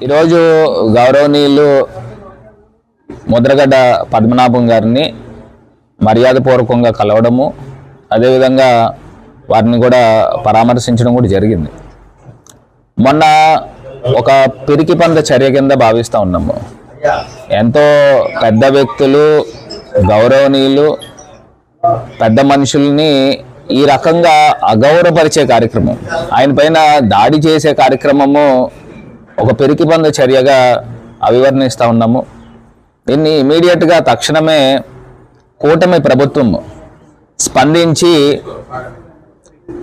ఈరోజు గౌరవనీయులు ముద్రగడ్డ పద్మనాభం గారిని మర్యాదపూర్వకంగా కలవడము, అదేవిధంగా వారిని కూడా పరామర్శించడం కూడా జరిగింది. మొన్న ఒక పిరికి పంద చర్య కింద భావిస్తూ ఉన్నాము. ఎంతో పెద్ద వ్యక్తులు, గౌరవనీయులు, పెద్ద మనుషుల్ని ఈ రకంగా అగౌరవపరిచే కార్యక్రమం, ఆయన పైన దాడి చేసే కార్యక్రమము ఒక పిరికి పంద చర్యగా అభివర్ణిస్తూ ఉన్నాము. దీన్ని ఇమీడియట్గా తక్షణమే కూటమి ప్రభుత్వం స్పందించి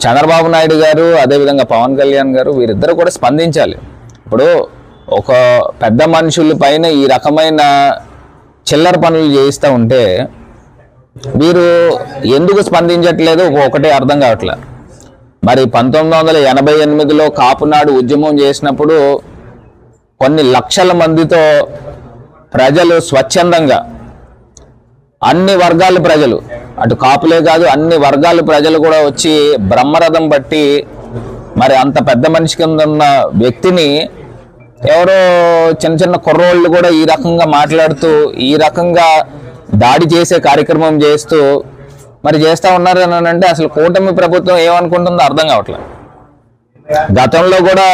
చంద్రబాబు నాయుడు గారు, అదేవిధంగా పవన్ కళ్యాణ్ గారు, వీరిద్దరూ కూడా స్పందించాలి. ఇప్పుడు ఒక పెద్ద మనుషుల పైన ఈ రకమైన చిల్లర పనులు చేయిస్తూ ఉంటే వీరు ఎందుకు స్పందించట్లేదు ఒకటే అర్థం కావట్లే. మరి 1988లో కాపునాడు ఉద్యమం చేసినప్పుడు కొన్ని లక్షల మందితో ప్రజలు స్వచ్ఛందంగా, అన్ని వర్గాల ప్రజలు, అటు కాపులే కాదు అన్ని వర్గాల ప్రజలు కూడా వచ్చి బ్రహ్మరథం బట్టి మరి అంత పెద్ద మనిషి కింద ఉన్న వ్యక్తిని ఎవరో చిన్న చిన్న కుర్రోళ్ళు కూడా ఈ రకంగా మాట్లాడుతూ ఈ రకంగా దాడి చేసే కార్యక్రమం చేస్తూ మరి చేస్తూ ఉన్నారు అని అంటే అసలు కూటమి ప్రభుత్వం ఏమనుకుంటుందో అర్థం కావట్లేదు. గతంలో కూడా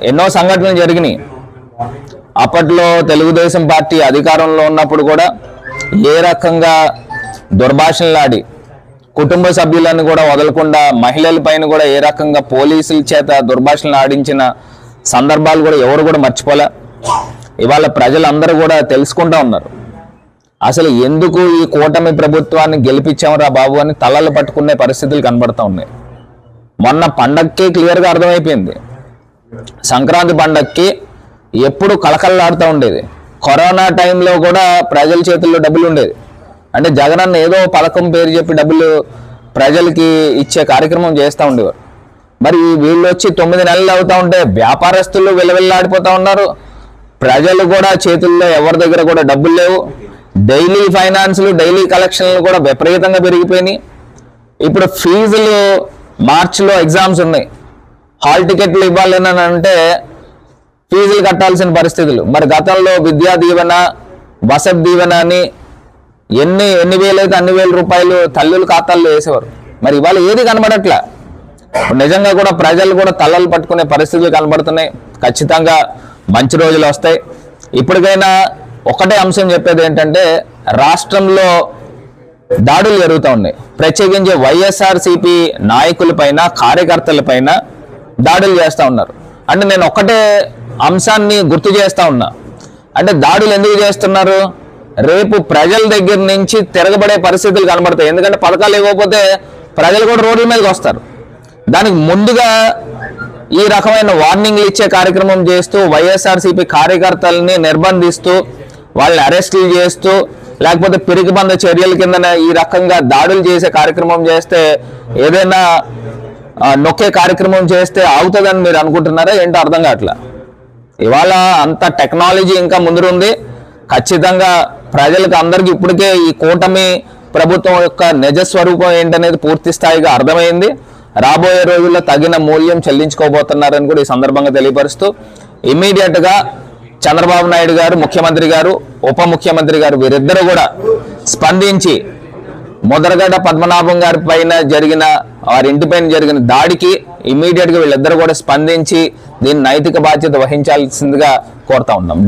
ఎన్నో సంఘటనలు జరిగినాయి. అప్పట్లో తెలుగుదేశం పార్టీ అధికారంలో ఉన్నప్పుడు కూడా ఏ రకంగా దుర్భాషణలాడి కుటుంబ సభ్యులను కూడా వదలకుండా మహిళల పైన కూడా ఏ రకంగా పోలీసుల చేత దుర్భాషణలు ఆడించిన సందర్భాలు కూడా ఎవరు కూడా మర్చిపోలే. ఇవాళ ప్రజలందరూ కూడా తెలుసుకుంటూ ఉన్నారు. అసలు ఎందుకు ఈ కూటమి ప్రభుత్వాన్ని గెలిపించామరా బాబు అని తలలు పట్టుకునే పరిస్థితులు కనబడతా ఉన్నాయి. మొన్న పండక్కి క్లియర్గా అర్థమైపోయింది. సంక్రాంతి పండక్కి ఎప్పుడు కళకళలాడుతూ ఉండేది. కరోనా టైంలో కూడా ప్రజల చేతుల్లో డబ్బులు ఉండేది. అంటే జగనన్న ఏదో పథకం పేరు చెప్పి డబ్బులు ప్రజలకి ఇచ్చే కార్యక్రమం చేస్తూ ఉండేవారు. మరి వీళ్ళు వచ్చి 9 నెలలు అవుతూ ఉంటే వ్యాపారస్తులు విలవిల్లాడిపోతూ ఉన్నారు. ప్రజలు కూడా చేతుల్లో ఎవరి దగ్గర కూడా డబ్బులు లేవు. డైలీ ఫైనాన్స్లు, డైలీ కలెక్షన్లు కూడా విపరీతంగా పెరిగిపోయినాయి. ఇప్పుడు ఫీజులు మార్చిలో ఎగ్జామ్స్ ఉన్నాయి, హాల్ టికెట్లు ఇవ్వాలని అంటే ఫీజులు కట్టాల్సిన పరిస్థితులు. మరి గతంలో విద్యా దీవెన, వసతి దీవెన అని ఎన్ని వేలైతే అన్ని వేల రూపాయలు తల్లుల ఖాతాల్లో వేసేవారు. మరి ఇవాళ ఏది కనబడట్లే. నిజంగా కూడా ప్రజలు కూడా తలలు పట్టుకునే పరిస్థితులు కనబడుతున్నాయి. ఖచ్చితంగా మంచి రోజులు వస్తాయి. ఇప్పటికైనా ఒకటే అంశం చెప్పేది ఏంటంటే, రాష్ట్రంలో దాడులు జరుగుతూ ఉన్నాయి. ప్రత్యేకించి వైఎస్ఆర్సీపీ నాయకుల పైన, కార్యకర్తల పైన దాడులు చేస్తూ ఉన్నారు. అంటే నేను ఒకటే అంశాన్ని గుర్తు చేస్తూ ఉన్నా. అంటే దాడులు ఎందుకు చేస్తున్నారు? రేపు ప్రజల దగ్గర నుంచి తిరగబడే పరిస్థితులు కనబడతాయి. ఎందుకంటే పథకాలు ఇవ్వకపోతే ప్రజలు కూడా రోడ్ల మీదకి వస్తారు. దానికి ముందుగా ఈ రకమైన వార్నింగ్లు ఇచ్చే కార్యక్రమం చేస్తూ వైఎస్ఆర్సీపీ కార్యకర్తల్ని నిర్బంధిస్తూ వాళ్ళని అరెస్టులు చేస్తూ లేకపోతే పిరికిబంద చర్యల కింద ఈ రకంగా దాడులు చేసే కార్యక్రమం చేస్తే, ఏదైనా నొక్కే కార్యక్రమం చేస్తే అవుతుందని మీరు అనుకుంటున్నారా ఏంటో అర్థం కావట్లా. ఇవాళ అంత టెక్నాలజీ ఇంకా ముందుంది. ఖచ్చితంగా ప్రజలకు అందరికీ ఇప్పటికే ఈ కూటమి ప్రభుత్వం యొక్క నిజస్వరూపం ఏంటనేది పూర్తి స్థాయిగా అర్థమైంది. రాబోయే రోజుల్లో తగిన మూల్యం చెల్లించుకోబోతున్నారని కూడా ఈ సందర్భంగా తెలియపరుస్తూ, ఇమ్మీడియట్గా చంద్రబాబు నాయుడు గారు, ముఖ్యమంత్రి గారు, ఉప ముఖ్యమంత్రి గారు వీరిద్దరూ కూడా స్పందించి ముద్రగడ్డ పద్మనాభం గారి పైన జరిగిన, వారి ఇంటిపైన జరిగిన దాడికి ఇమ్మీడియట్గా వీళ్ళిద్దరూ కూడా స్పందించి దీని నైతిక బాధ్యత వహించాల్సిందిగా కోరుతా ఉన్నాం.